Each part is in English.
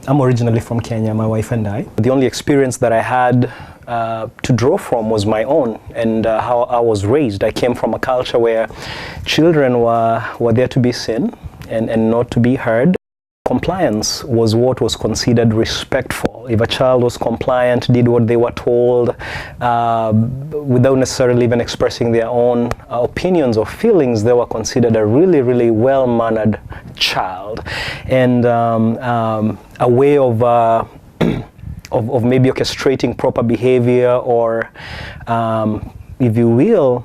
I'm originally from Kenya, my wife and I. The only experience that I had to draw from was my own and how I was raised. I came from a culture where children were there to be seen and not to be heard. Compliance was what was considered respectful. If a child was compliant, did what they were told, without necessarily even expressing their own opinions or feelings, they were considered a really, really well-mannered child. And a way of maybe orchestrating proper behavior or, if you will,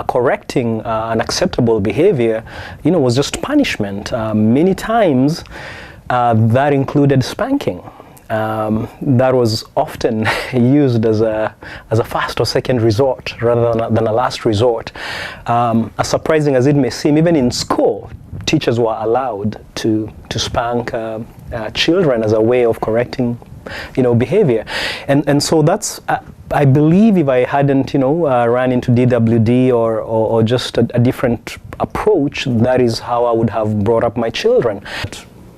correcting unacceptable behavior, was just punishment. Many times that included spanking. That was often used as a first or second resort rather than a last resort. As surprising as it may seem, even in school, teachers were allowed to spank children as a way of correcting behavior. And so that's, I believe if I hadn't, run into DWD or just a different approach, that is how I would have brought up my children.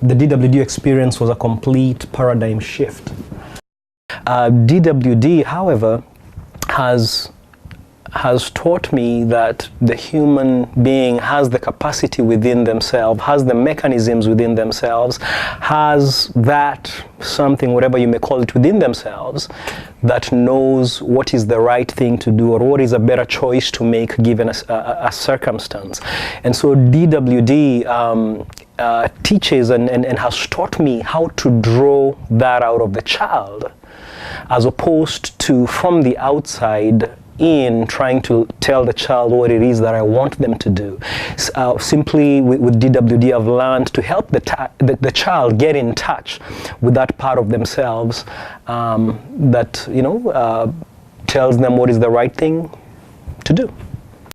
The DWD experience was a complete paradigm shift. DWD, however, has taught me that the human being has the capacity within themselves, has the mechanisms within themselves, has that something, whatever you may call it, within themselves, that knows what is the right thing to do or what is a better choice to make given a circumstance. And so DWD teaches and has taught me how to draw that out of the child, as opposed to from the outside in trying to tell the child what it is that I want them to do. Simply with DWD, I've learned to help the child get in touch with that part of themselves that tells them what is the right thing to do.